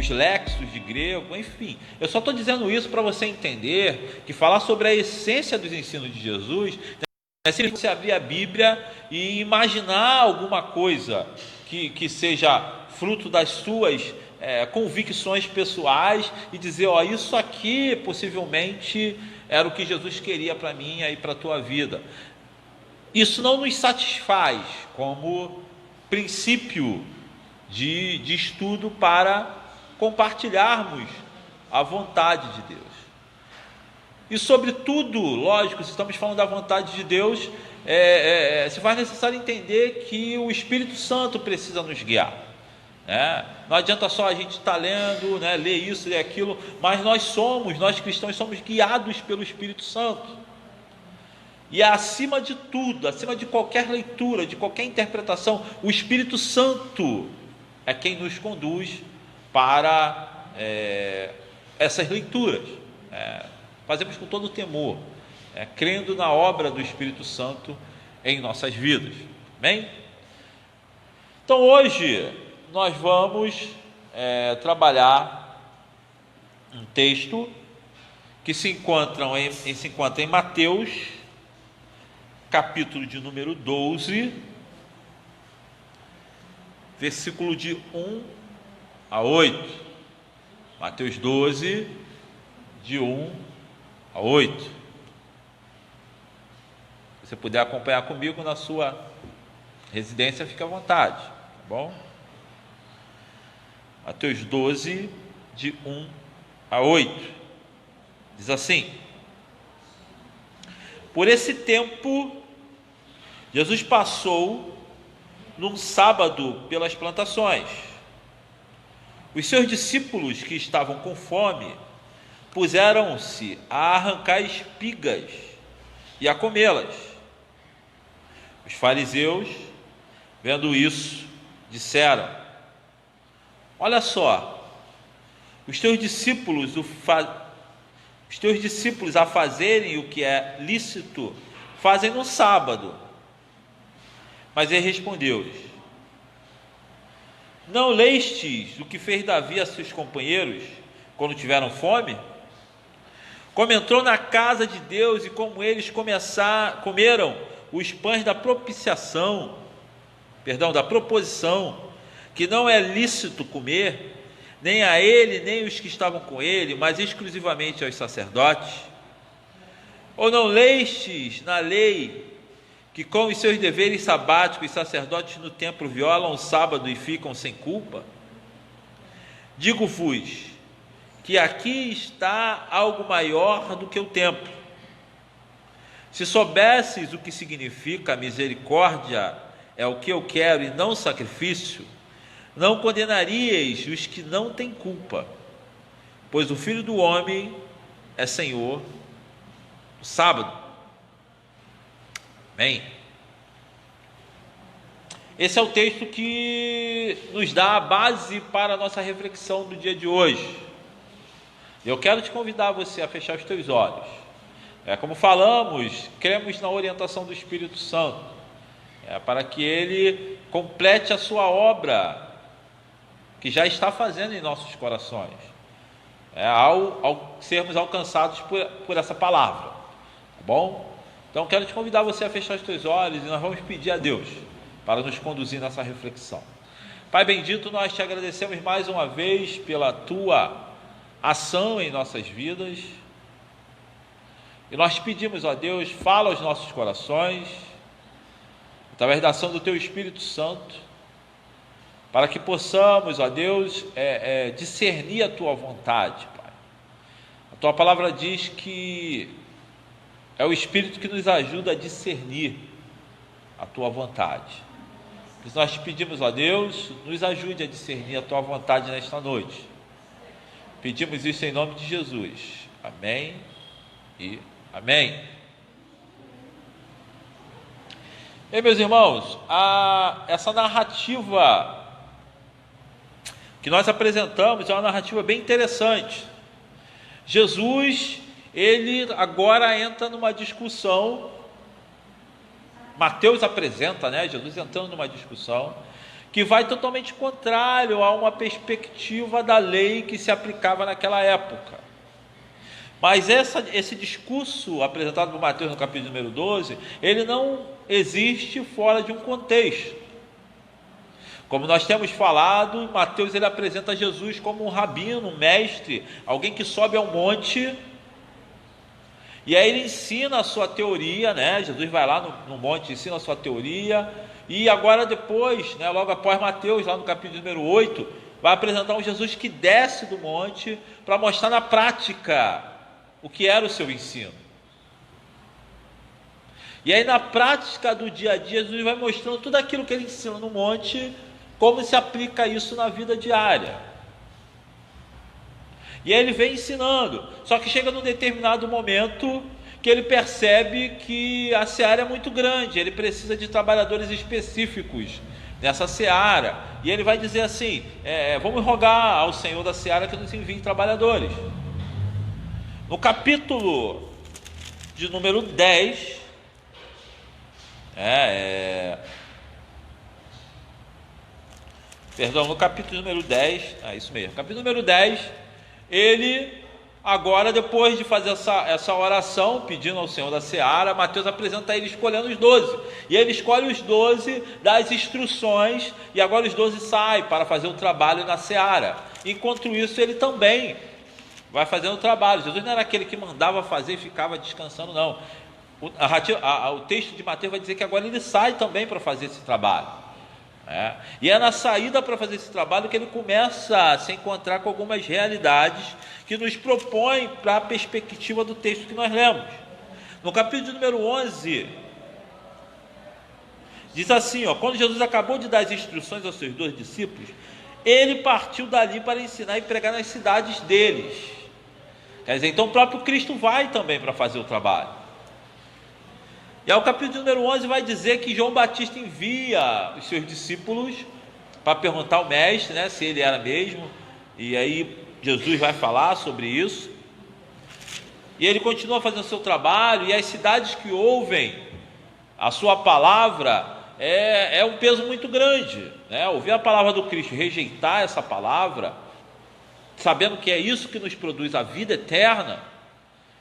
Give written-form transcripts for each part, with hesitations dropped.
os léxicos de grego, enfim. Eu só estou dizendo isso para você entender que falar sobre a essência dos ensinos de Jesus é se você abrir a Bíblia e imaginar alguma coisa que seja fruto das suas convicções pessoais e dizer, ó, isso aqui possivelmente era o que Jesus queria para mim e para a tua vida. Isso não nos satisfaz como princípio de estudo para compartilharmos a vontade de Deus. E sobretudo, lógico, se estamos falando da vontade de Deus, se faz necessário entender que o Espírito Santo precisa nos guiar. Não adianta só a gente estar lendo, ler isso, ler aquilo, mas nós cristãos somos guiados pelo Espírito Santo. E acima de tudo, acima de qualquer leitura, de qualquer interpretação, o Espírito Santo é quem nos conduz para essas leituras. Fazemos com todo o temor, crendo na obra do Espírito Santo em nossas vidas. Amém? Então hoje nós vamos trabalhar um texto que se encontra em Mateus, capítulo de número 12, versículo de 1 a 8. Mateus 12, de 1 a 8. Se você puder acompanhar comigo na sua residência, fique à vontade, tá bom? Mateus 12, de 1 a 8. Diz assim: por esse tempo, Jesus passou num sábado pelas plantações. Os seus discípulos que estavam com fome puseram-se a arrancar espigas e a comê-las. Os fariseus, vendo isso, disseram: olha só, os teus discípulos a fazerem o que é lícito, fazem no sábado. Mas ele respondeu-lhes: não lestes o que fez Davi a seus companheiros quando tiveram fome? Como entrou na casa de Deus e como eles comeram os pães da proposição, que não é lícito comer, nem a ele, nem os que estavam com ele, mas exclusivamente aos sacerdotes? Ou não lestes na lei que com os seus deveres sabáticos os sacerdotes no templo violam o sábado e ficam sem culpa? Digo-vos que aqui está algo maior do que o templo. Se soubesses o que significa a misericórdia é o que eu quero e não sacrifício, não condenaríeis os que não têm culpa, pois o Filho do Homem é Senhor do sábado. Amém? Esse é o texto que nos dá a base para a nossa reflexão do dia de hoje. Eu quero te convidar você a fechar os teus olhos. Como falamos, cremos na orientação do Espírito Santo, para que Ele complete a sua obra, que já está fazendo em nossos corações, ao sermos alcançados por essa palavra, tá bom? Então quero te convidar você a fechar os teus olhos e nós vamos pedir a Deus para nos conduzir nessa reflexão. Pai bendito, nós te agradecemos mais uma vez pela tua ação em nossas vidas, e nós te pedimos, ó Deus, fala aos nossos corações, através da ação do teu Espírito Santo, para que possamos, ó Deus, discernir a tua vontade, Pai. A tua palavra diz que é o Espírito que nos ajuda a discernir a tua vontade. Por isso nós te pedimos, ó Deus, nos ajude a discernir a tua vontade nesta noite. Pedimos isso em nome de Jesus. Amém e amém. E meus irmãos, essa narrativa que nós apresentamos é uma narrativa bem interessante. Jesus, ele agora entra numa discussão. Mateus apresenta, Jesus entrando numa discussão que vai totalmente contrário a uma perspectiva da lei que se aplicava naquela época. Mas esse discurso apresentado por Mateus no capítulo número 12, ele não existe fora de um contexto. Como nós temos falado, Mateus ele apresenta Jesus como um rabino, um mestre, alguém que sobe ao monte, e aí ele ensina a sua teoria, né? Jesus vai lá no monte, ensina a sua teoria, e agora depois, né, logo após Mateus, lá no capítulo número 8, vai apresentar um Jesus que desce do monte para mostrar na prática o que era o seu ensino. E aí na prática do dia a dia, Jesus vai mostrando tudo aquilo que ele ensina no monte, como se aplica isso na vida diária. E aí ele vem ensinando, só que chega num determinado momento que ele percebe que a seara é muito grande, ele precisa de trabalhadores específicos nessa seara, e ele vai dizer assim, vamos rogar ao Senhor da seara que nos envie trabalhadores. No capítulo de número 10, no capítulo número 10, isso mesmo, capítulo número 10, ele agora, depois de fazer essa oração, pedindo ao Senhor da seara, Mateus apresenta ele escolhendo os 12, e ele escolhe os 12, dá as instruções, e agora os 12 saem para fazer o trabalho na seara. Enquanto isso, ele também vai fazendo o trabalho. Jesus não era aquele que mandava fazer e ficava descansando, não. O texto de Mateus vai dizer que agora ele sai também para fazer esse trabalho. E é na saída para fazer esse trabalho que ele começa a se encontrar com algumas realidades que nos propõem para a perspectiva do texto que nós lemos. No capítulo número 11, diz assim, quando Jesus acabou de dar as instruções aos seus 2 discípulos, ele partiu dali para ensinar e pregar nas cidades deles. Quer dizer, então o próprio Cristo vai também para fazer o trabalho. E aí o capítulo número 11 vai dizer que João Batista envia os seus discípulos para perguntar ao mestre, né, se ele era mesmo, e aí Jesus vai falar sobre isso, e ele continua fazendo o seu trabalho, e as cidades que ouvem a sua palavra é um peso muito grande, né? Ouvir a palavra do Cristo, rejeitar essa palavra, sabendo que é isso que nos produz a vida eterna,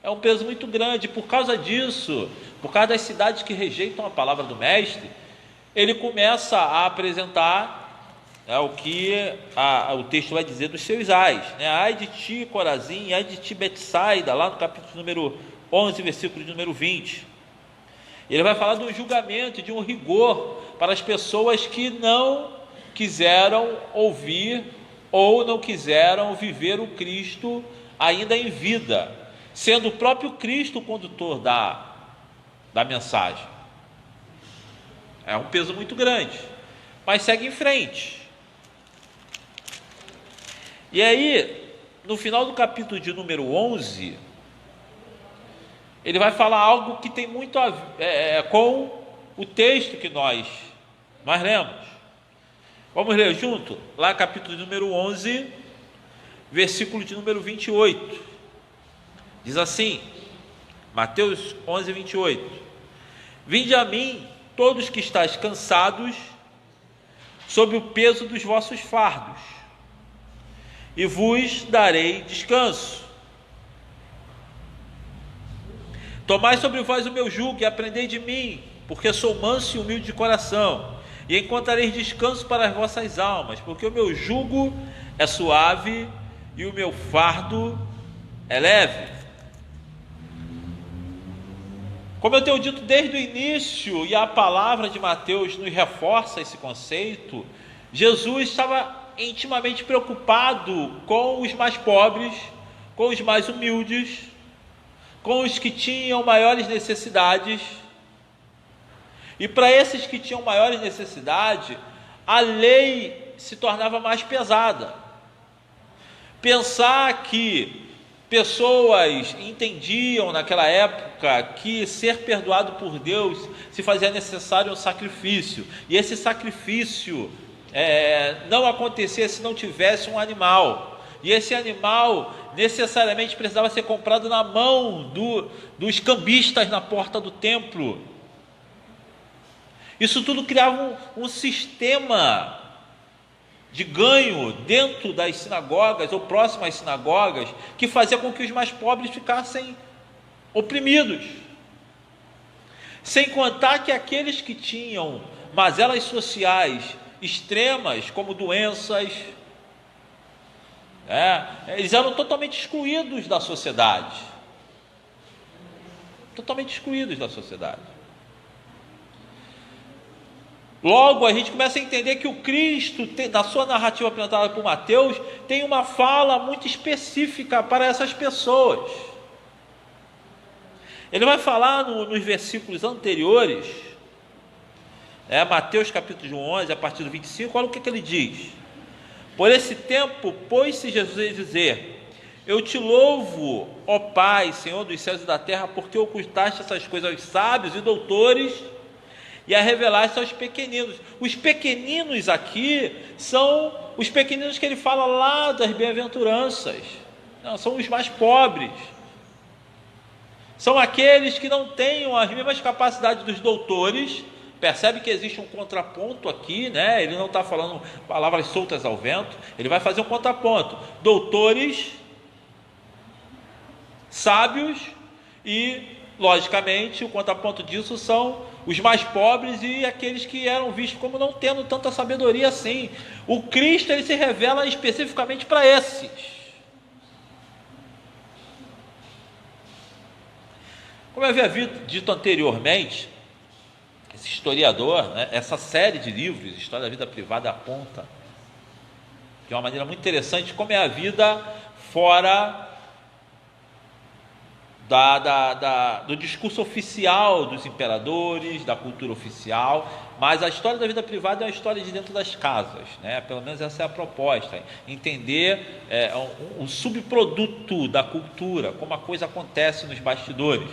é um peso muito grande. Por causa disso, por causa das cidades que rejeitam a palavra do mestre, ele começa a apresentar o que o texto vai dizer dos seus ais, né? Ai de ti, Corazim, ai de ti, Betsaida, lá no capítulo número 11, versículo de número 20. Ele vai falar de um julgamento, de um rigor para as pessoas que não quiseram ouvir ou não quiseram viver o Cristo ainda em vida, sendo o próprio Cristo o condutor da mensagem. É um peso muito grande, mas segue em frente. E aí, no final do capítulo de número 11, ele vai falar algo que tem muito a ver com o texto que nós lemos. Vamos ler junto? Lá capítulo de número 11, versículo de número 28. Diz assim, Mateus 11, 28. Vinde a mim, todos que estáis cansados, sob o peso dos vossos fardos, e vos darei descanso. Tomai sobre vós o meu jugo e aprendei de mim, porque sou manso e humilde de coração, e encontrareis descanso para as vossas almas, porque o meu jugo é suave e o meu fardo é leve. Como eu tenho dito desde o início, e a palavra de Mateus nos reforça esse conceito, Jesus estava intimamente preocupado com os mais pobres, com os mais humildes, com os que tinham maiores necessidades. E para esses que tinham maiores necessidades, a lei se tornava mais pesada. Pensar que pessoas entendiam naquela época que ser perdoado por Deus se fazia necessário um sacrifício, e esse sacrifício não acontecia se não tivesse um animal, e esse animal necessariamente precisava ser comprado na mão dos cambistas na porta do templo. Isso tudo criava um sistema de ganho dentro das sinagogas ou próximas às sinagogas, que fazia com que os mais pobres ficassem oprimidos. Sem contar que aqueles que tinham mazelas sociais extremas, como doenças, eles eram totalmente excluídos da sociedade. Totalmente excluídos da sociedade. Logo, a gente começa a entender que o Cristo, na sua narrativa apresentada por Mateus, tem uma fala muito específica para essas pessoas. Ele vai falar nos versículos anteriores, Mateus capítulo 11, a partir do 25, olha o que ele diz. Por esse tempo, pôs-se Jesus a dizer: eu te louvo, ó Pai, Senhor dos céus e da terra, porque ocultaste essas coisas aos sábios e doutores e a revelaste aos pequeninos. Os pequeninos aqui são os pequeninos que ele fala lá das bem-aventuranças. Não, são os mais pobres. São aqueles que não tenham as mesmas capacidades dos doutores. Percebe que existe um contraponto aqui, né? Ele não está falando palavras soltas ao vento, ele vai fazer um contraponto. Doutores, sábios e, logicamente, o contraponto disso são os mais pobres e aqueles que eram vistos como não tendo tanta sabedoria assim. O Cristo, ele se revela especificamente para esses. Como eu havia dito anteriormente, esse historiador, essa série de livros, História da Vida Privada, aponta de uma maneira muito interessante como é a vida fora do discurso oficial dos imperadores, da cultura oficial, mas a história da vida privada é uma história de dentro das casas, pelo menos essa é a proposta, entender um subproduto da cultura, como a coisa acontece nos bastidores.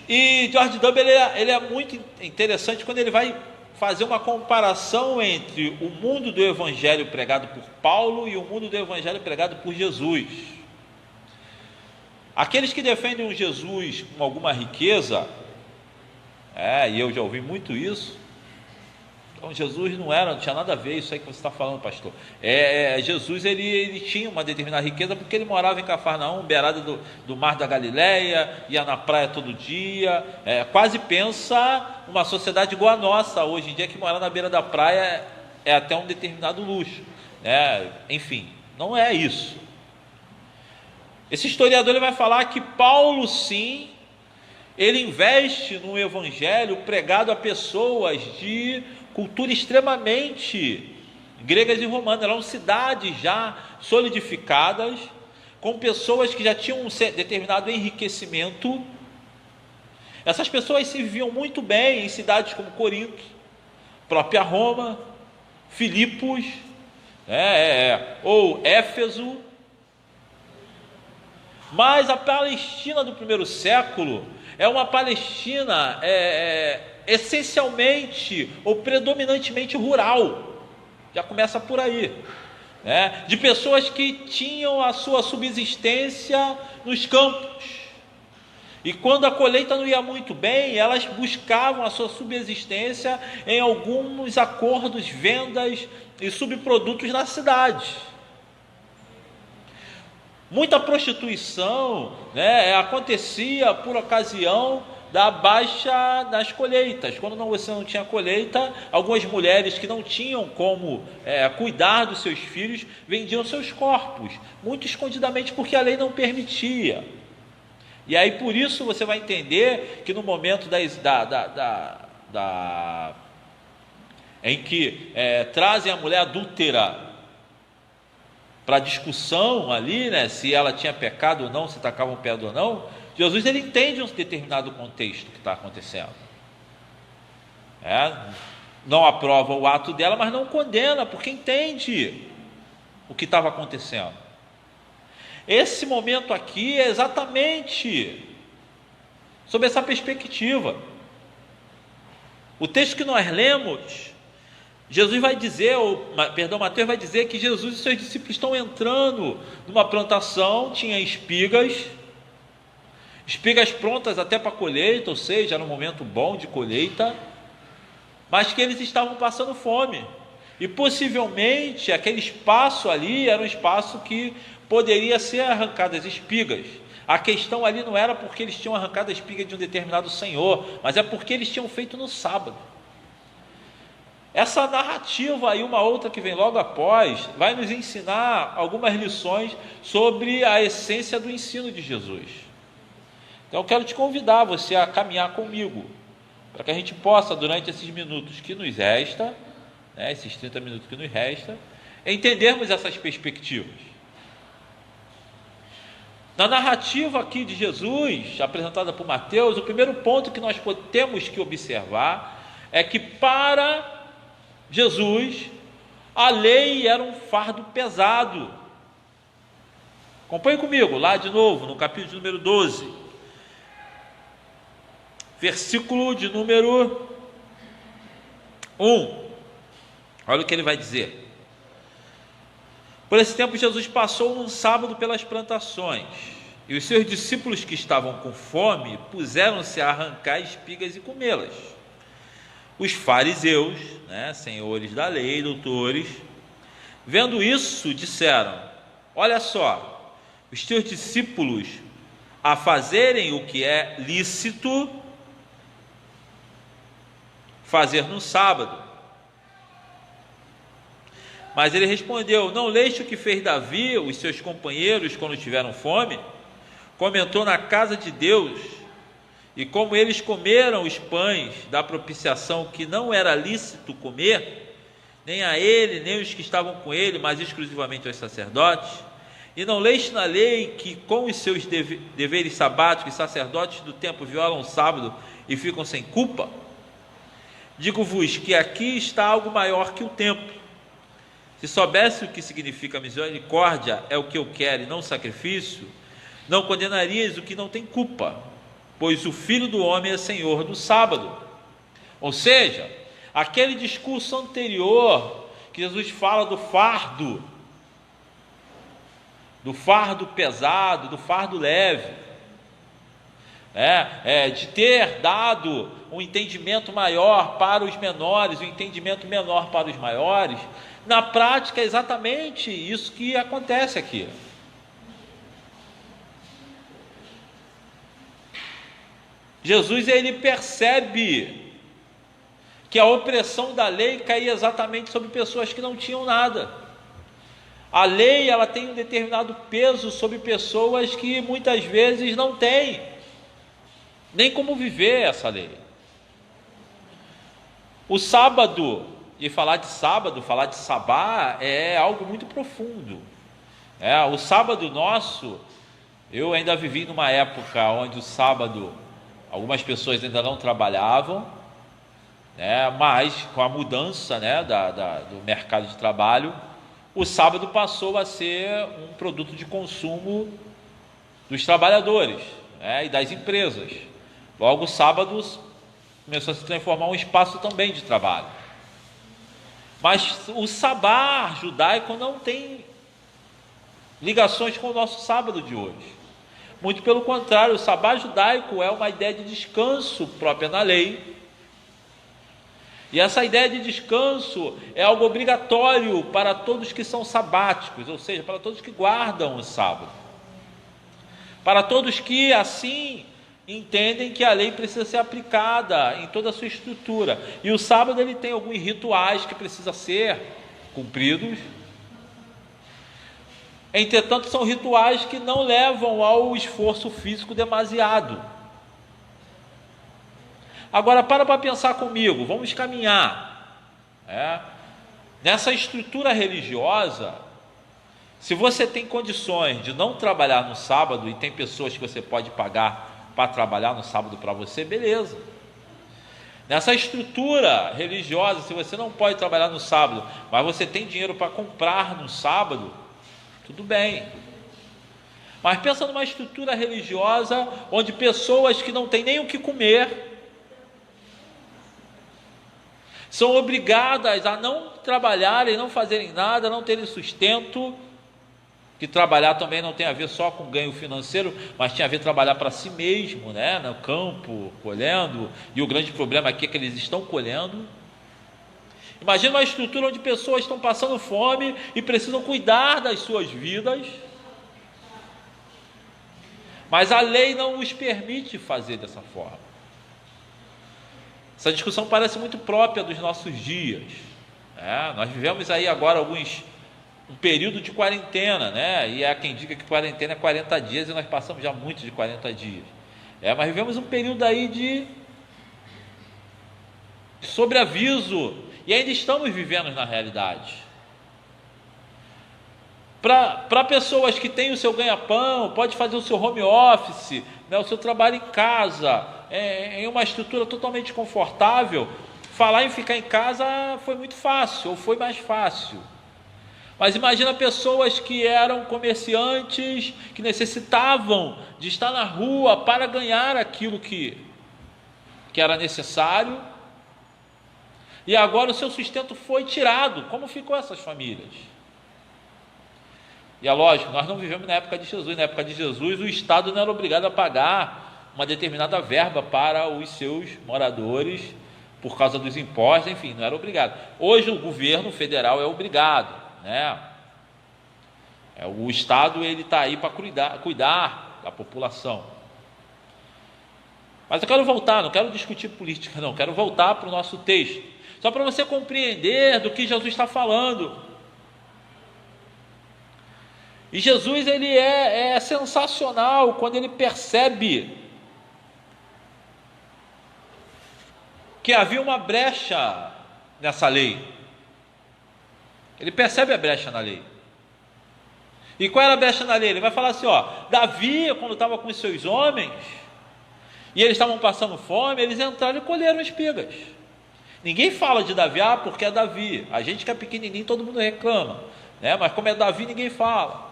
E George W. ele é muito interessante quando ele vai fazer uma comparação entre o mundo do evangelho pregado por Paulo e o mundo do evangelho pregado por Jesus. Aqueles que defendem um Jesus com alguma riqueza, e eu já ouvi muito isso, então Jesus não tinha nada a ver isso aí que você está falando, pastor. Jesus ele tinha uma determinada riqueza porque ele morava em Cafarnaum, beirada do mar da Galileia, ia na praia todo dia, quase pensa uma sociedade igual a nossa hoje em dia, que morar na beira da praia é até um determinado luxo, enfim, não é isso. Esse historiador ele vai falar que Paulo, sim, ele investe no evangelho pregado a pessoas de cultura extremamente gregas e romanas. Eram cidades já solidificadas, com pessoas que já tinham um determinado enriquecimento. Essas pessoas se viviam muito bem em cidades como Corinto, própria Roma, Filipos, ou Éfeso. Mas a Palestina do primeiro século é uma Palestina essencialmente ou predominantemente rural. Já começa por aí, de pessoas que tinham a sua subsistência nos campos. E quando a colheita não ia muito bem, elas buscavam a sua subsistência em alguns acordos, vendas e subprodutos na cidade. Muita prostituição acontecia por ocasião da baixa nas colheitas. Quando você não tinha colheita, algumas mulheres que não tinham como cuidar dos seus filhos vendiam seus corpos, muito escondidamente, porque a lei não permitia. E aí por isso você vai entender que no momento em que trazem a mulher adúltera para discussão ali, se ela tinha pecado ou não, se tacavam pedra ou não, Jesus ele entende um determinado contexto que está acontecendo. Não aprova o ato dela, mas não condena, porque entende o que estava acontecendo. Esse momento aqui é exatamente sob essa perspectiva. O texto que nós lemos, Mateus vai dizer que Jesus e seus discípulos estão entrando numa plantação, tinha espigas prontas até para colheita, ou seja, era um momento bom de colheita, mas que eles estavam passando fome. E possivelmente aquele espaço ali era um espaço que poderia ser arrancado as espigas. A questão ali não era porque eles tinham arrancado a espiga de um determinado senhor, mas é porque eles tinham feito no sábado. Essa narrativa e uma outra que vem logo após vai nos ensinar algumas lições sobre a essência do ensino de Jesus. Então eu quero te convidar você a caminhar comigo, para que a gente possa, durante esses minutos que nos resta, esses 30 minutos que nos resta, entendermos essas perspectivas. Na narrativa aqui de Jesus, apresentada por Mateus, o primeiro ponto que nós temos que observar é que para Jesus, a lei era um fardo pesado. Acompanhe comigo, lá de novo, no capítulo número 12, versículo de número 1. Olha o que ele vai dizer. Por esse tempo, Jesus passou um sábado pelas plantações, e os seus discípulos que estavam com fome puseram-se a arrancar espigas e comê-las. Os fariseus, senhores da lei, doutores, vendo isso, disseram: olha só, os teus discípulos a fazerem o que é lícito fazer no sábado. Mas ele respondeu: não leste o que fez Davi, os seus companheiros, quando tiveram fome? Comentou na casa de Deus, e como eles comeram os pães da propiciação que não era lícito comer, nem a ele, nem os que estavam com ele, mas exclusivamente aos sacerdotes. E não leste na lei que com os seus deveres sabáticos, os sacerdotes do templo violam o sábado e ficam sem culpa? Digo-vos que aqui está algo maior que o templo. Se soubesse o que significa misericórdia é o que eu quero e não sacrifício, não condenarias o que não tem culpa, pois o Filho do Homem é Senhor do sábado. Ou seja, aquele discurso anterior que Jesus fala do fardo pesado, do fardo leve, de ter dado um entendimento maior para os menores, um entendimento menor para os maiores. Na prática é exatamente isso que acontece aqui. Jesus, ele percebe que a opressão da lei caía exatamente sobre pessoas que não tinham nada. A lei, ela tem um determinado peso sobre pessoas que muitas vezes não têm nem como viver essa lei. O sábado, e falar de sábado, falar de sabá, é algo muito profundo. O sábado nosso, eu ainda vivi numa época onde o sábado, algumas pessoas ainda não trabalhavam, mas com a mudança do mercado de trabalho, o sábado passou a ser um produto de consumo dos trabalhadores e das empresas. Logo, o sábado começou a se transformar um espaço também de trabalho. Mas o sabá judaico não tem ligações com o nosso sábado de hoje. Muito pelo contrário, o sabá judaico é uma ideia de descanso própria na lei. E essa ideia de descanso é algo obrigatório para todos que são sabáticos, ou seja, para todos que guardam o sábado. Para todos que, assim, entendem que a lei precisa ser aplicada em toda a sua estrutura. E o sábado, ele tem alguns rituais que precisam ser cumpridos. Entretanto, são rituais que não levam ao esforço físico demasiado. Agora, para pensar comigo, vamos caminhar. Nessa estrutura religiosa, se você tem condições de não trabalhar no sábado, e tem pessoas que você pode pagar para trabalhar no sábado para você, beleza. Nessa estrutura religiosa, se você não pode trabalhar no sábado, mas você tem dinheiro para comprar no sábado, tudo bem. Mas pensa numa estrutura religiosa onde pessoas que não têm nem o que comer são obrigadas a não trabalharem, não fazerem nada, não terem sustento, que trabalhar também não tem a ver só com ganho financeiro, mas tem a ver trabalhar para si mesmo, no campo, colhendo, e o grande problema aqui é que eles estão colhendo. Imagina uma estrutura onde pessoas estão passando fome e precisam cuidar das suas vidas, mas a lei não os permite fazer dessa forma. Essa discussão parece muito própria dos nossos dias. Nós vivemos aí agora um período de quarentena, né? E há quem diga que quarentena é 40 dias e nós passamos já muito de 40 dias. Mas vivemos um período aí de sobreaviso e ainda estamos vivendo na realidade. Para pessoas que têm o seu ganha-pão, pode fazer o seu home office, né, o seu trabalho em casa, em uma estrutura totalmente confortável, falar em ficar em casa foi muito fácil, ou foi mais fácil. Mas imagina pessoas que eram comerciantes, que necessitavam de estar na rua para ganhar aquilo que era necessário, e agora o seu sustento foi tirado. Como ficou essas famílias? E é lógico, nós não vivemos na época de Jesus. Na época de Jesus, o Estado não era obrigado a pagar uma determinada verba para os seus moradores, por causa dos impostos, enfim, não era obrigado. Hoje o governo federal é obrigado, né? O Estado ele está aí para cuidar da população. Mas eu quero voltar, não quero discutir política, não, quero voltar para o nosso texto, só para você compreender do que Jesus está falando. E Jesus ele é sensacional quando ele percebe que havia uma brecha nessa lei. Ele percebe a brecha na lei. E qual era a brecha na lei? Ele vai falar assim, Davi, quando estava com os seus homens, e eles estavam passando fome, eles entraram e colheram espigas. Ninguém fala de Davi, porque é Davi. A gente que é pequenininho, todo mundo reclama, né? Mas como é Davi, ninguém fala.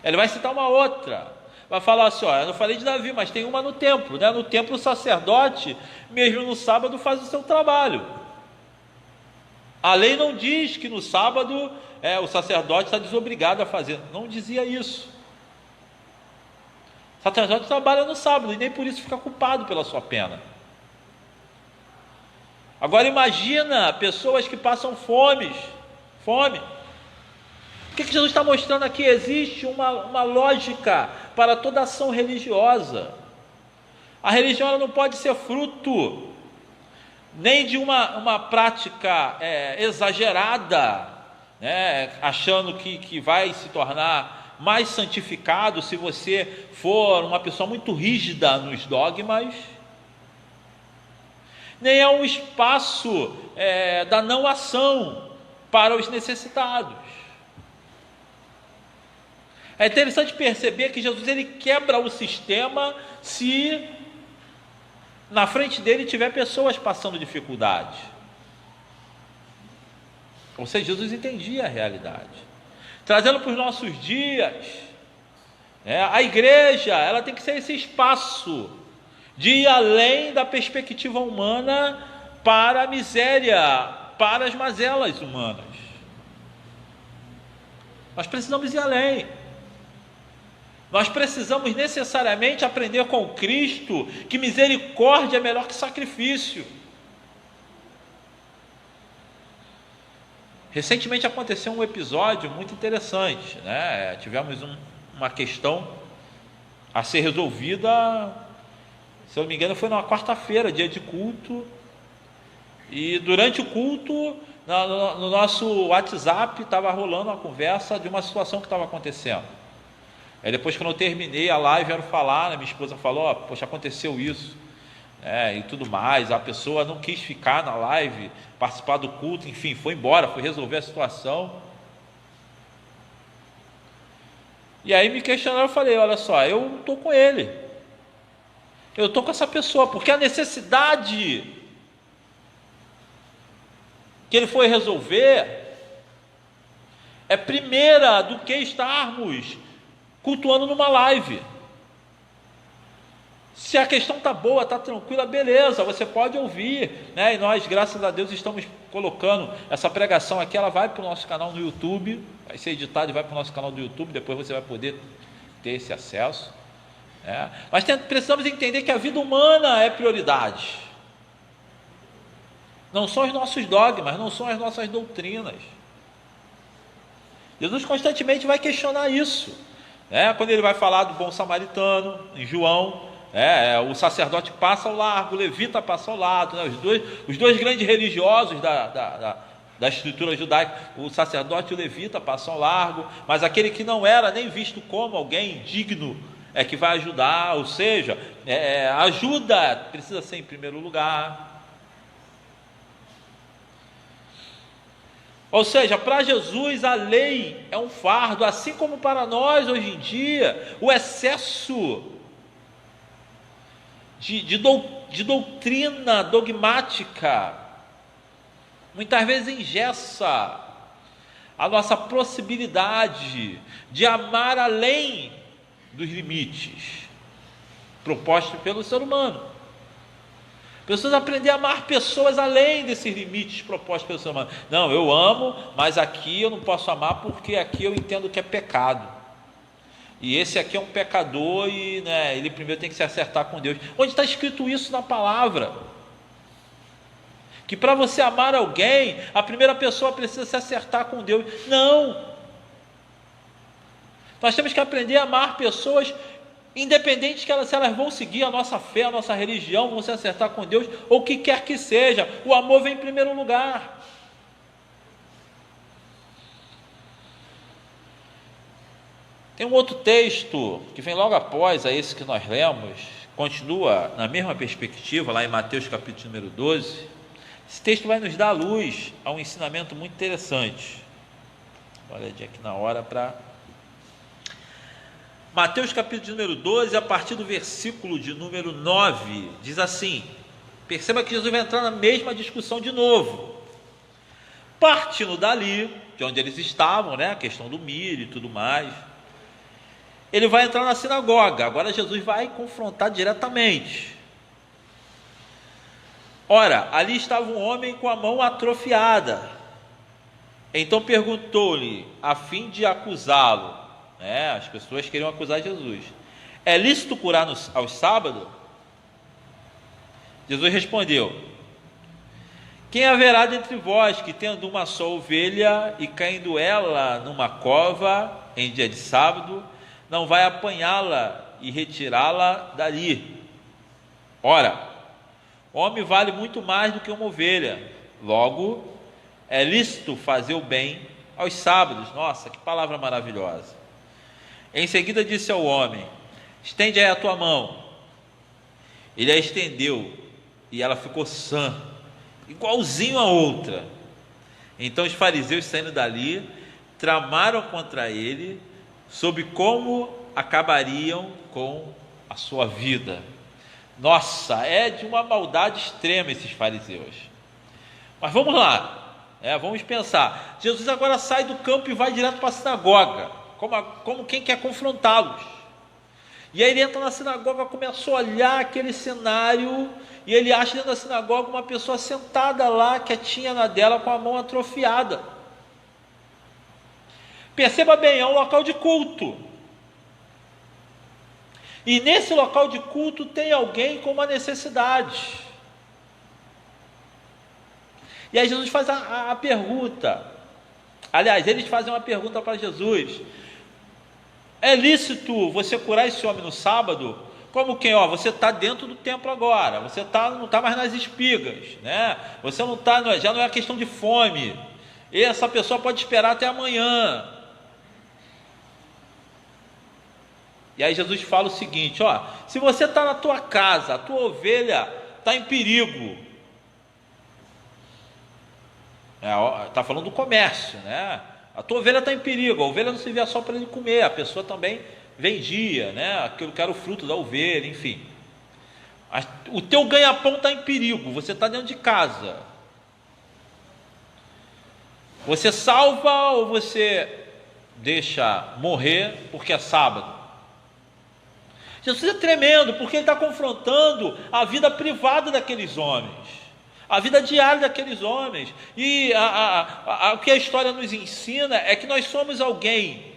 Ele vai citar uma outra, vai falar assim, eu não falei de Davi, mas tem uma no templo, né? No templo o sacerdote, mesmo no sábado, faz o seu trabalho. A lei não diz que no sábado o sacerdote está desobrigado a fazer, não dizia isso. O sacerdote trabalha no sábado e nem por isso fica culpado pela sua pena. Agora imagina pessoas que passam fome. O que Jesus está mostrando aqui? Existe uma lógica para toda ação religiosa. A religião ela não pode ser fruto nem de uma prática exagerada, né, achando que vai se tornar mais santificado se você for uma pessoa muito rígida nos dogmas, nem é um espaço da não ação para os necessitados. É interessante perceber que Jesus ele quebra o sistema se na frente dele tiver pessoas passando dificuldade. Ou seja, Jesus entendia a realidade. Trazendo para os nossos dias, a igreja ela tem que ser esse espaço de ir além da perspectiva humana para a miséria, para as mazelas humanas. Nós precisamos ir além. Nós precisamos necessariamente aprender com Cristo que misericórdia é melhor que sacrifício. Recentemente aconteceu um episódio muito interessante, né? Tivemos uma questão a ser resolvida, se eu não me engano foi numa quarta-feira, dia de culto, e durante o culto, no nosso WhatsApp, estava rolando uma conversa de uma situação que estava acontecendo. Aí depois, quando eu terminei a live, vieram falar, minha esposa falou, poxa, aconteceu isso, e tudo mais, a pessoa não quis ficar na live, participar do culto, enfim, foi embora, foi resolver a situação. E aí me questionaram, eu falei, olha só, eu estou com ele, eu estou com essa pessoa, porque a necessidade que ele foi resolver é primeira do que estarmos cultuando numa live. Se a questão está boa, está tranquila, beleza, você pode ouvir, né? E nós, graças a Deus, estamos colocando essa pregação aqui, ela vai para o nosso canal no YouTube, vai ser editada e vai para o nosso canal do YouTube, depois você vai poder ter esse acesso, né? Mas precisamos entender que a vida humana é prioridade. não são os nossos dogmas, não são as nossas doutrinas. Jesus constantemente vai questionar isso, né? Quando ele vai falar do bom samaritano, em João, o sacerdote passa ao largo, o levita passa ao lado, né? Os dois grandes religiosos da escritura judaica, o sacerdote e o levita passam ao largo, mas aquele que não era nem visto como alguém digno é que vai ajudar, ou seja, ajuda precisa ser em primeiro lugar. Ou seja, para Jesus a lei é um fardo, assim como para nós hoje em dia, o excesso de doutrina dogmática muitas vezes engessa a nossa possibilidade de amar além dos limites propostos pelo ser humano. Precisamos aprender a amar pessoas além desses limites propostos pelo ser humano. Não, eu amo, mas aqui eu não posso amar porque aqui eu entendo que é pecado. E esse aqui é um pecador e ele primeiro tem que se acertar com Deus. Onde está escrito isso na palavra? Que para você amar alguém, a primeira pessoa precisa se acertar com Deus. Não! Nós temos que aprender a amar pessoas, independente se elas vão seguir a nossa fé, a nossa religião, vão se acertar com Deus, ou o que quer que seja. O amor vem em primeiro lugar. Tem um outro texto que vem logo após a esse que nós lemos, continua na mesma perspectiva, lá em Mateus capítulo número 12. Esse texto vai nos dar luz a um ensinamento muito interessante. Olha aqui na hora para... Mateus capítulo número 12, a partir do versículo de número 9, diz assim, perceba que Jesus vai entrar na mesma discussão de novo. Partindo dali, de onde eles estavam, a questão do milho e tudo mais, ele vai entrar na sinagoga. Agora Jesus vai confrontar diretamente. Ora, ali estava um homem com a mão atrofiada. Então perguntou-lhe, a fim de acusá-lo, as pessoas queriam acusar Jesus: é lícito curar aos sábados? Jesus respondeu: quem haverá dentre vós que, tendo uma só ovelha e caindo ela numa cova em dia de sábado, não vai apanhá-la e retirá-la dali? Ora, o homem vale muito mais do que uma ovelha. Logo, é lícito fazer o bem aos sábados. Nossa, que palavra maravilhosa. Em seguida disse ao homem: estende aí a tua mão. Ele a estendeu e ela ficou sã, igualzinho a outra. Então os fariseus, saindo dali, tramaram contra ele sobre como acabariam com a sua vida. Nossa, é de uma maldade extrema esses fariseus. Mas vamos lá, vamos pensar. Jesus agora sai do campo e vai direto para a sinagoga, como quem quer confrontá-los. E aí ele entra na sinagoga, começou a olhar aquele cenário, e ele acha dentro da sinagoga uma pessoa sentada lá, quietinha na dela, com a mão atrofiada. Perceba bem, é um local de culto. E nesse local de culto tem alguém com uma necessidade. E aí Jesus faz a pergunta. Aliás, eles fazem uma pergunta para Jesus: é lícito você curar esse homem no sábado? Como quem? Você está dentro do templo agora, você não está mais nas espigas, Você não está, já não é questão de fome. E essa pessoa pode esperar até amanhã. E aí Jesus fala o seguinte: se você está na tua casa, a tua ovelha está em perigo. Está falando do comércio, A tua ovelha está em perigo. A ovelha não se via só para ele comer, a pessoa também vendia, aquilo que era o fruto da ovelha, enfim. O teu ganha-pão está em perigo, você está dentro de casa. Você salva ou você deixa morrer porque é sábado? Jesus é tremendo, porque ele está confrontando a vida privada daqueles homens, a vida diária daqueles homens. E o que a história nos ensina é que nós somos alguém,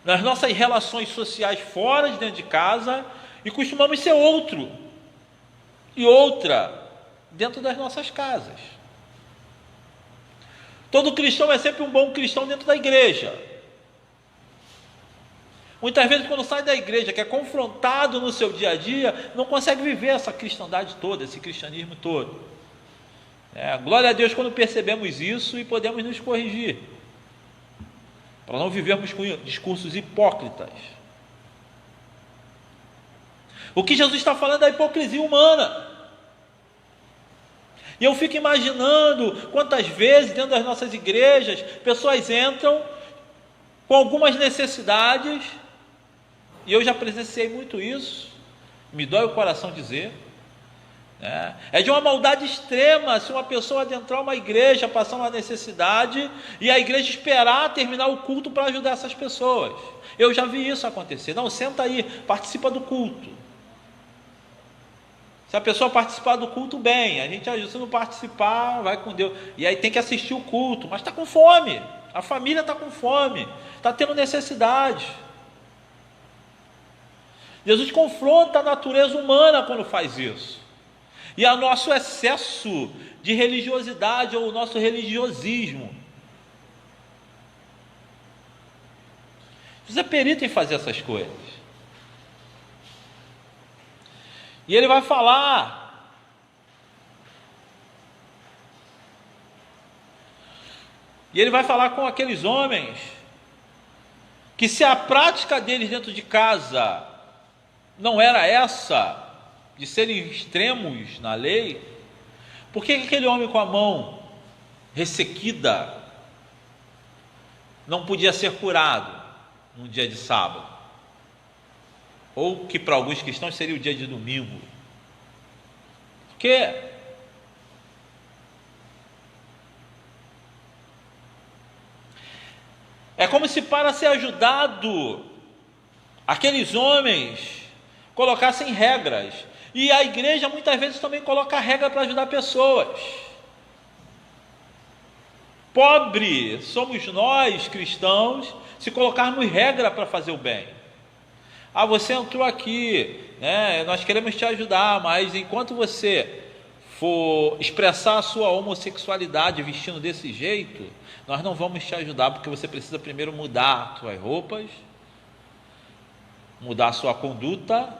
nas nossas relações sociais fora de dentro de casa, e costumamos ser outro e outra dentro das nossas casas. Todo cristão é sempre um bom cristão dentro da igreja. Muitas vezes, quando sai da igreja, que é confrontado no seu dia a dia, não consegue viver essa cristandade toda, esse cristianismo todo. Glória a Deus quando percebemos isso e podemos nos corrigir, para não vivermos com discursos hipócritas. O que Jesus está falando é a hipocrisia humana. E eu fico imaginando quantas vezes dentro das nossas igrejas pessoas entram com algumas necessidades, e eu já presenciei muito isso, me dói o coração dizer, é de uma maldade extrema se uma pessoa adentrar uma igreja, passar uma necessidade, e a igreja esperar terminar o culto para ajudar essas pessoas. Eu já vi isso acontecer. Não, senta aí, participa do culto. Se a pessoa participar do culto, bem, a gente ajuda. Se não participar, vai com Deus. E aí tem que assistir o culto, mas está com fome, a família está com fome, está tendo necessidade. Jesus confronta a natureza humana quando faz isso. E é o nosso excesso de religiosidade, ou o nosso religiosismo. Jesus é perito em fazer essas coisas. E ele vai falar com aqueles homens que, se a prática deles dentro de casa não era essa, de serem extremos na lei, por que aquele homem com a mão ressequida não podia ser curado num dia de sábado? Ou que para alguns cristãos seria o dia de domingo? Porque é como se, para ser ajudado, aqueles homens colocassem regras. E a igreja muitas vezes também coloca regra para ajudar pessoas. Pobre somos nós, cristãos, se colocarmos regra para fazer o bem. Você entrou aqui, nós queremos te ajudar, mas enquanto você for expressar a sua homossexualidade vestindo desse jeito, nós não vamos te ajudar, porque você precisa primeiro mudar suas roupas, mudar a sua conduta,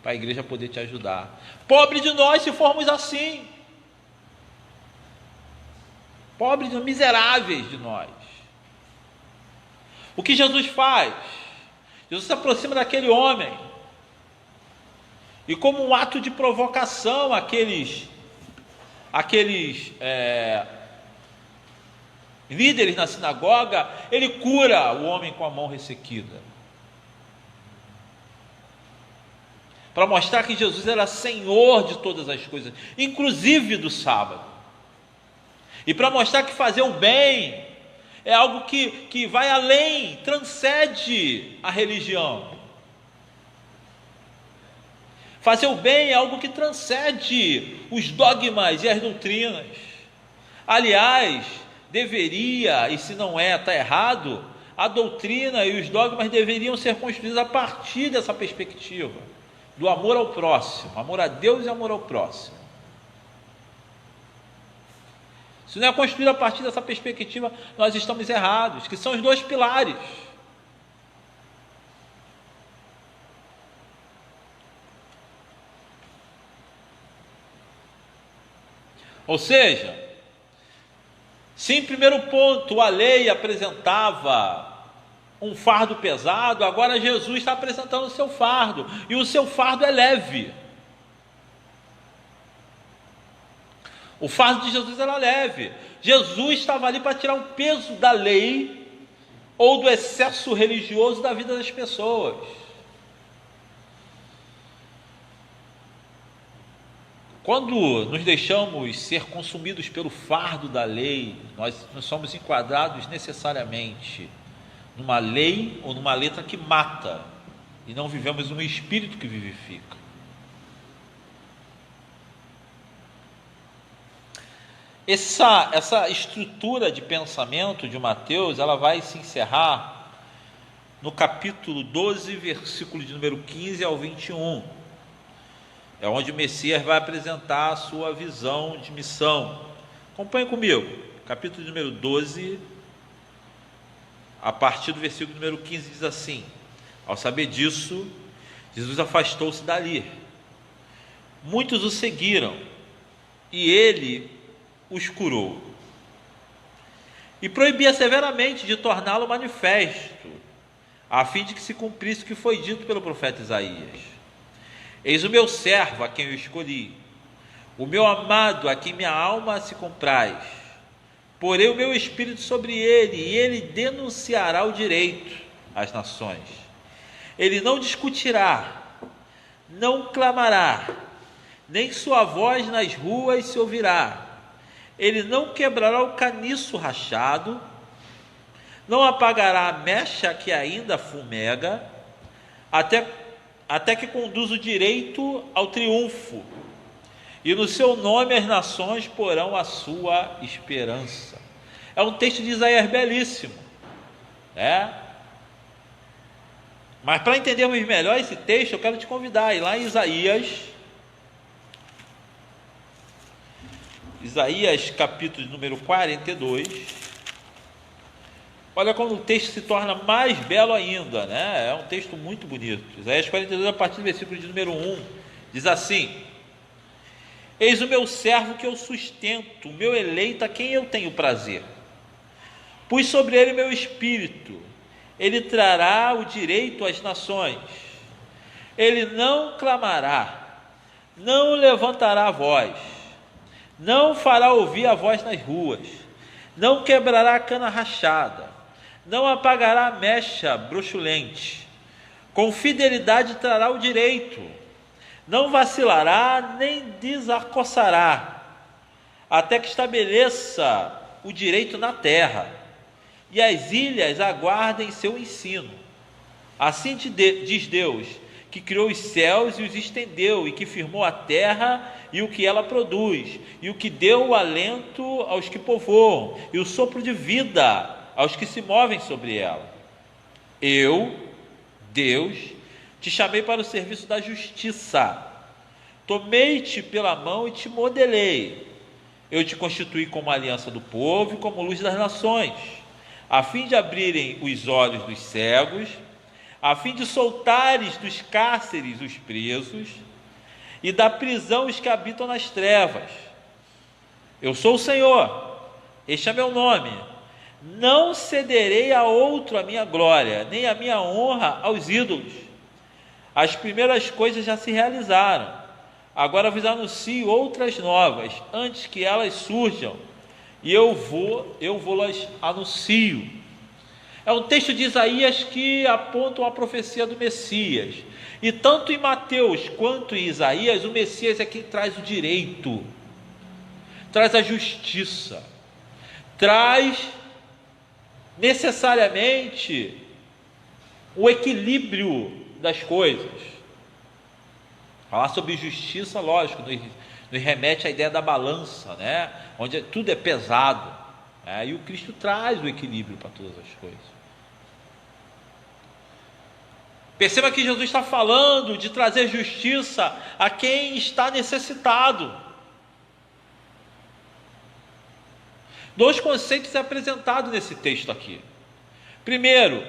para a igreja poder te ajudar. Pobre de nós se formos assim. Pobres, miseráveis de nós. O que Jesus faz? Jesus se aproxima daquele homem, e como um ato de provocação, aqueles líderes na sinagoga, ele cura o homem com a mão ressequida, para mostrar que Jesus era Senhor de todas as coisas, inclusive do sábado, e para mostrar que fazer o bem é algo que vai além, transcende a religião. Fazer o bem é algo que transcende os dogmas e as doutrinas. Aliás, deveria, e se não está errado, a doutrina e os dogmas deveriam ser construídos a partir dessa perspectiva, do amor ao próximo, amor a Deus e amor ao próximo. Se não é construído a partir dessa perspectiva, nós estamos errados, que são os dois pilares. Ou seja, se em primeiro ponto a lei apresentava um fardo pesado, agora Jesus está apresentando o seu fardo, e o seu fardo é leve. O fardo de Jesus era leve. Jesus estava ali para tirar o peso da lei ou do excesso religioso da vida das pessoas. Quando nos deixamos ser consumidos pelo fardo da lei, nós somos enquadrados necessariamente numa lei ou numa letra que mata, e não vivemos um espírito que vivifica. Essa estrutura de pensamento de Mateus, ela vai se encerrar no capítulo 12, versículo de número 15 ao 21. É onde o Messias vai apresentar a sua visão de missão. Acompanhe comigo, capítulo número 12, a partir do versículo número 15, diz assim: ao saber disso, Jesus afastou-se dali. Muitos o seguiram, e ele os curou. E proibia severamente de torná-lo manifesto, a fim de que se cumprisse o que foi dito pelo profeta Isaías: eis o meu servo a quem eu escolhi, o meu amado a quem minha alma se compraz. Porei o meu espírito sobre ele, e ele denunciará o direito às nações. Ele não discutirá, não clamará, nem sua voz nas ruas se ouvirá. Ele não quebrará o caniço rachado, não apagará a mecha que ainda fumega, até que conduza o direito ao triunfo, e no seu nome as nações porão a sua esperança. É um texto de Isaías belíssimo, né? Mas para entendermos melhor esse texto, eu quero te convidar a ir lá em Isaías capítulo número 42. Olha como o texto se torna mais belo ainda, né? É um texto muito bonito. Isaías 42, a partir do versículo de número 1, diz assim: eis o meu servo que eu sustento, o meu eleito a quem eu tenho prazer. Pus sobre ele meu espírito, ele trará o direito às nações. Ele não clamará, não levantará a voz, não fará ouvir a voz nas ruas, não quebrará a cana rachada, não apagará a mecha broxulente. Com fidelidade trará o direito, não vacilará nem desacossará, até que estabeleça o direito na terra, e as ilhas aguardem seu ensino. Assim diz Deus, que criou os céus e os estendeu, e que firmou a terra e o que ela produz, e o que deu o alento aos que povoam, e o sopro de vida aos que se movem sobre ela. Eu, Deus, te chamei para o serviço da justiça, tomei-te pela mão e te modelei. Eu te constituí como aliança do povo e como luz das nações, a fim de abrirem os olhos dos cegos, a fim de soltares dos cárceres os presos, e da prisão os que habitam nas trevas. Eu sou o Senhor, este é meu nome. Não cederei a outro a minha glória, nem a minha honra aos ídolos. As primeiras coisas já se realizaram, agora vos anuncio outras novas, antes que elas surjam, e eu vou-las anuncio. É um texto de Isaías que aponta uma profecia do Messias, e tanto em Mateus quanto em Isaías, o Messias é quem traz o direito, traz a justiça, traz necessariamente o equilíbrio das coisas. Falar sobre justiça, lógico, nos remete à ideia da balança, né? Onde tudo é pesado, né? E o Cristo traz o equilíbrio para todas as coisas. Perceba que Jesus está falando de trazer justiça a quem está necessitado. Dois conceitos apresentados nesse texto aqui. Primeiro,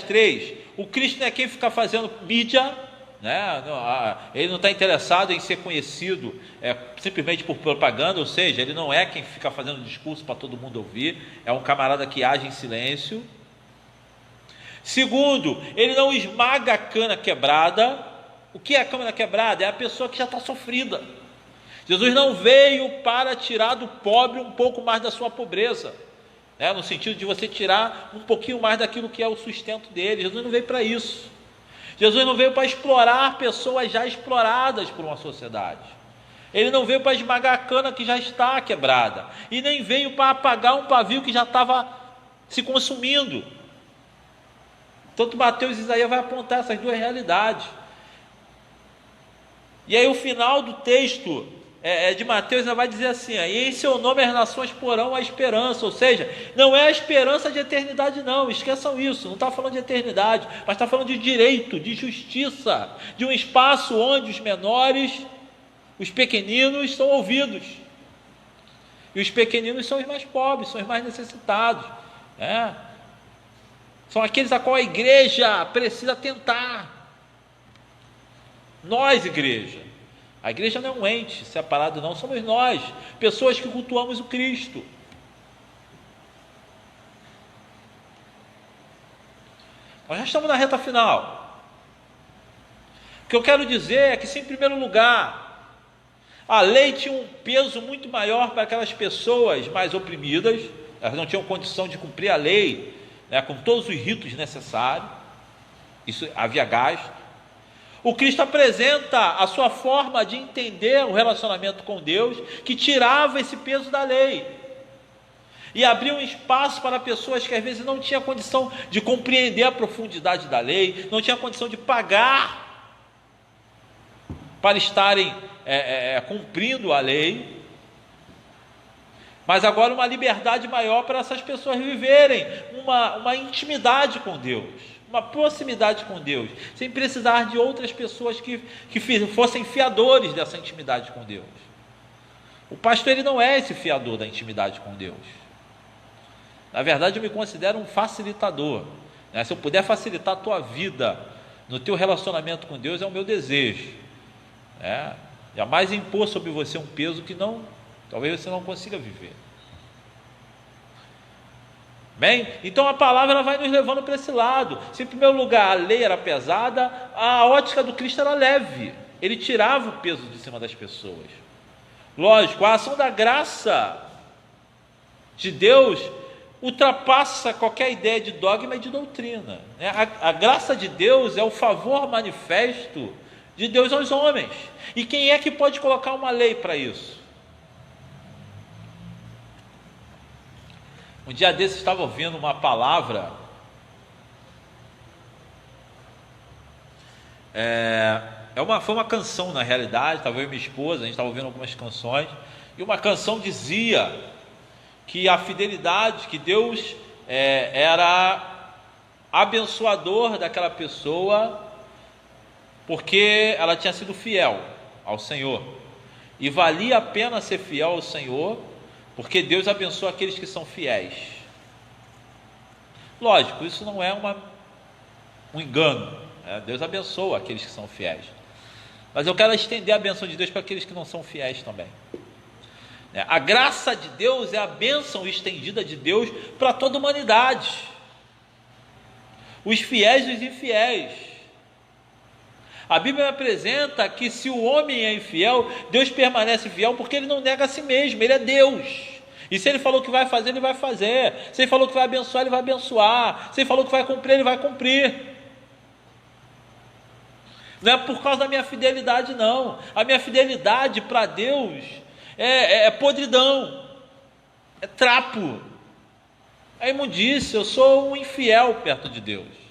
três, o Cristo não é quem fica fazendo mídia, né? Ele não está interessado em ser conhecido simplesmente por propaganda, ou seja, ele não é quem fica fazendo discurso para todo mundo ouvir, é um camarada que age em silêncio. Segundo, ele não esmaga a cana quebrada. O que é a cana quebrada? É a pessoa que já está sofrida. Jesus não veio para tirar do pobre um pouco mais da sua pobreza, né? No sentido de você tirar um pouquinho mais daquilo que é o sustento dele. Jesus não veio para isso. Jesus não veio para explorar pessoas já exploradas por uma sociedade. Ele não veio para esmagar a cana que já está quebrada, e nem veio para apagar um pavio que já estava se consumindo. Tanto Mateus e Isaías vai apontar essas duas realidades. E aí o final do texto de Mateus, ela vai dizer assim: e em seu nome as nações porão a esperança. Ou seja, não é a esperança de eternidade, não, esqueçam isso, não está falando de eternidade, mas está falando de direito, de justiça, de um espaço onde os menores, os pequeninos são ouvidos, e os pequeninos são os mais pobres, são os mais necessitados, são aqueles a qual a igreja precisa atentar. Nós, igreja, a igreja não é um ente separado, não, somos nós, pessoas que cultuamos o Cristo. Nós já estamos na reta final. O que eu quero dizer é que, se em primeiro lugar, a lei tinha um peso muito maior para aquelas pessoas mais oprimidas, elas não tinham condição de cumprir a lei, com todos os ritos necessários, isso havia gasto. O Cristo apresenta a sua forma de entender o relacionamento com Deus, que tirava esse peso da lei e abria um espaço para pessoas que às vezes não tinham condição de compreender a profundidade da lei, não tinham condição de pagar para estarem cumprindo a lei, mas agora uma liberdade maior para essas pessoas viverem uma intimidade com Deus, uma proximidade com Deus, sem precisar de outras pessoas que fossem fiadores dessa intimidade com Deus. O pastor, ele não é esse fiador da intimidade com Deus. Na verdade, eu me considero um facilitador, Se eu puder facilitar a tua vida no teu relacionamento com Deus, é o meu desejo, Jamais impor sobre você um peso que talvez você não consiga viver. Bem, então a palavra ela vai nos levando para esse lado. Se em primeiro lugar a lei era pesada, a ótica do Cristo era leve, ele tirava o peso de cima das pessoas. Lógico, a ação da graça de Deus ultrapassa qualquer ideia de dogma e de doutrina, A graça de Deus é o favor manifesto de Deus aos homens. E quem é que pode colocar uma lei para isso? Um dia desses estava ouvindo uma palavra, foi uma canção na realidade, estava eu e minha esposa, a gente estava ouvindo algumas canções, e uma canção dizia que a fidelidade, que Deus era abençoador daquela pessoa, porque ela tinha sido fiel ao Senhor, e valia a pena ser fiel ao Senhor, porque Deus abençoa aqueles que são fiéis. Lógico, isso não é um engano, Deus abençoa aqueles que são fiéis, mas eu quero estender a bênção de Deus para aqueles que não são fiéis também. A graça de Deus é a bênção estendida de Deus para toda a humanidade, os fiéis e os infiéis. A Bíblia apresenta que se o homem é infiel, Deus permanece fiel porque ele não nega a si mesmo, ele é Deus. E se ele falou que vai fazer, ele vai fazer. Se ele falou que vai abençoar, ele vai abençoar. Se ele falou que vai cumprir, ele vai cumprir. Não é por causa da minha fidelidade, não. A minha fidelidade para Deus é podridão, é trapo, é imundícia. Eu sou um infiel perto de Deus.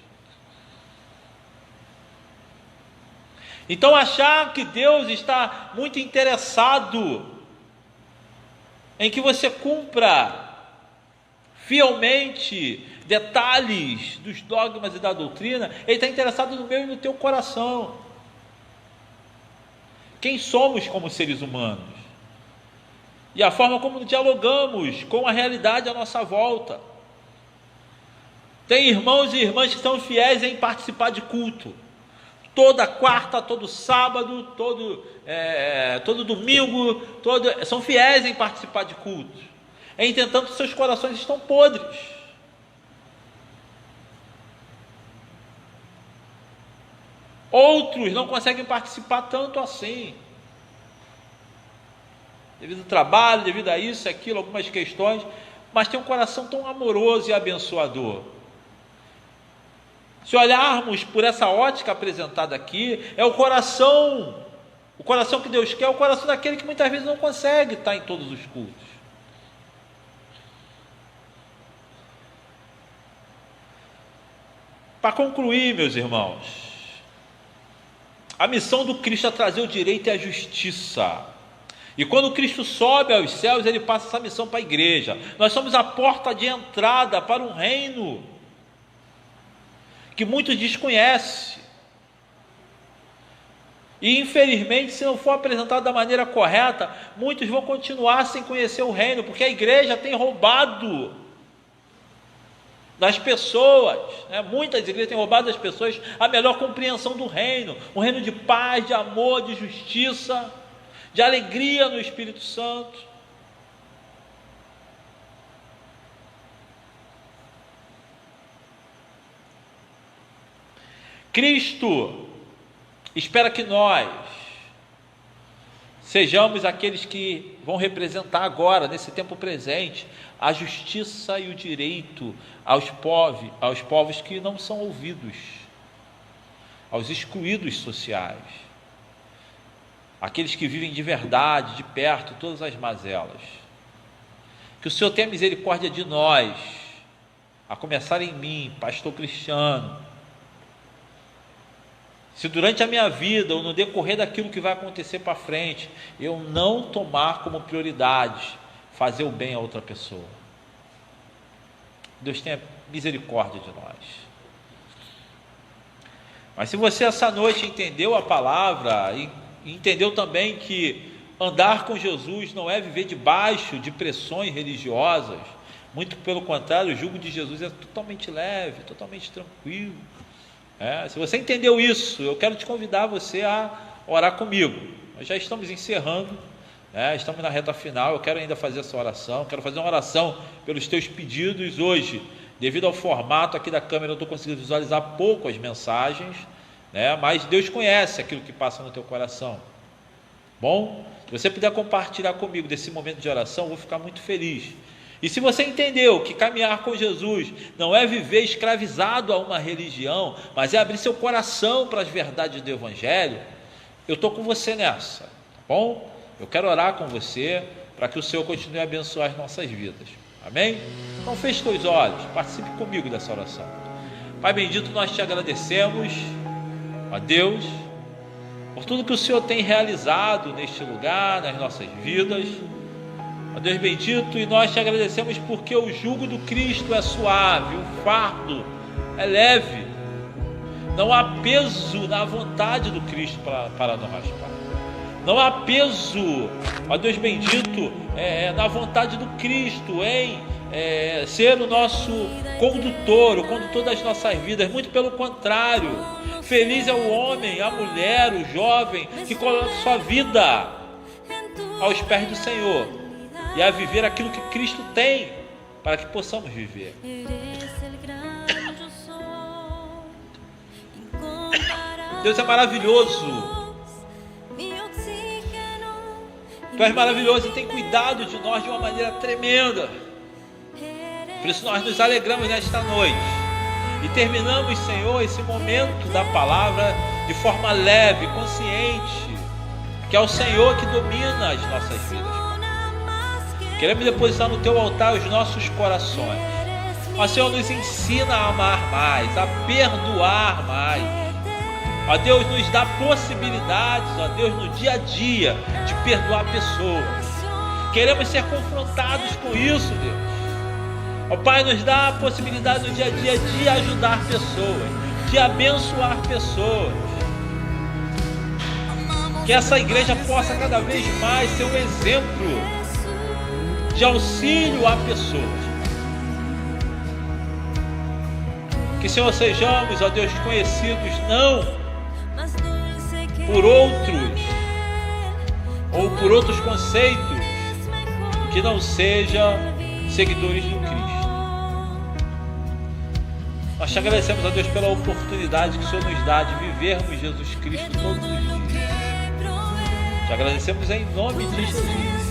Então, achar que Deus está muito interessado em que você cumpra fielmente detalhes dos dogmas e da doutrina, ele está interessado no meu e no teu coração. Quem somos como seres humanos? E a forma como dialogamos com a realidade à nossa volta. Tem irmãos e irmãs que são fiéis em participar de culto. Toda quarta, todo sábado, todo domingo, são fiéis em participar de cultos. Entretanto, seus corações estão podres. Outros não conseguem participar tanto assim, devido ao trabalho, devido a isso, aquilo, algumas questões, mas tem um coração tão amoroso e abençoador. Se olharmos por essa ótica apresentada aqui, é o coração que Deus quer, é o coração daquele que muitas vezes não consegue estar em todos os cultos. Para concluir, meus irmãos, a missão do Cristo é trazer o direito e a justiça. E quando Cristo sobe aos céus, ele passa essa missão para a igreja. Nós somos a porta de entrada para um reino que muitos desconhecem. E infelizmente, se não for apresentado da maneira correta, muitos vão continuar sem conhecer o reino, porque a igreja tem roubado das pessoas, né? Muitas igrejas têm roubado das pessoas a melhor compreensão do reino, um reino de paz, de amor, de justiça, de alegria no Espírito Santo. Cristo espera que nós sejamos aqueles que vão representar agora, nesse tempo presente, a justiça e o direito aos povos que não são ouvidos, aos excluídos sociais, aqueles que vivem de verdade, de perto, todas as mazelas. Que o Senhor tenha misericórdia de nós, a começar em mim, pastor Cristiano. Se durante a minha vida, ou no decorrer daquilo que vai acontecer para frente, eu não tomar como prioridade fazer o bem a outra pessoa, Deus tenha misericórdia de nós. Mas se você essa noite entendeu a palavra e entendeu também que andar com Jesus não é viver debaixo de pressões religiosas, muito pelo contrário, o jugo de Jesus é totalmente leve, totalmente tranquilo. Se você entendeu isso, eu quero te convidar você a orar comigo. Nós já estamos encerrando, estamos na reta final. Eu quero ainda fazer essa oração, quero fazer uma oração pelos teus pedidos hoje. Devido ao formato aqui da câmera, eu estou conseguindo visualizar pouco as mensagens, mas Deus conhece aquilo que passa no teu coração. Bom, se você puder compartilhar comigo desse momento de oração, eu vou ficar muito feliz. E se você entendeu que caminhar com Jesus não é viver escravizado a uma religião, mas é abrir seu coração para as verdades do Evangelho, eu estou com você nessa, tá bom? Eu quero orar com você para que o Senhor continue a abençoar as nossas vidas, amém? Então feche teus olhos, participe comigo dessa oração. Pai bendito, nós te agradecemos, ó Deus, por tudo que o Senhor tem realizado neste lugar, nas nossas vidas. Ó Deus bendito, e nós te agradecemos porque o jugo do Cristo é suave, o fardo é leve. Não há peso na vontade do Cristo para nós, Pai. Não há peso, ó Deus bendito, na vontade do Cristo em ser o nosso condutor, o condutor das nossas vidas. Muito pelo contrário, feliz é o homem, a mulher, o jovem que coloca sua vida aos pés do Senhor e a viver aquilo que Cristo tem para que possamos viver. Deus é maravilhoso. Tu és maravilhoso e tem cuidado de nós de uma maneira tremenda. Por isso nós nos alegramos nesta noite e terminamos, Senhor, esse momento da palavra de forma leve, consciente, que é o Senhor que domina as nossas vidas. Queremos depositar no teu altar os nossos corações. Ó Senhor, nos ensina a amar mais, a perdoar mais. Ó Deus, nos dá possibilidades, ó Deus, no dia a dia, de perdoar pessoas. Queremos ser confrontados com isso, Deus. Ó Pai, nos dá a possibilidade no dia a dia de ajudar pessoas, de abençoar pessoas. Que essa igreja possa cada vez mais ser um exemplo de auxílio a pessoas. Que, Senhor, sejamos, ó Deus, conhecidos não por outros ou por outros conceitos que não sejam seguidores do Cristo. Nós te agradecemos, ó Deus, pela oportunidade que o Senhor nos dá de vivermos Jesus Cristo todos os dias. Te agradecemos em nome de Jesus.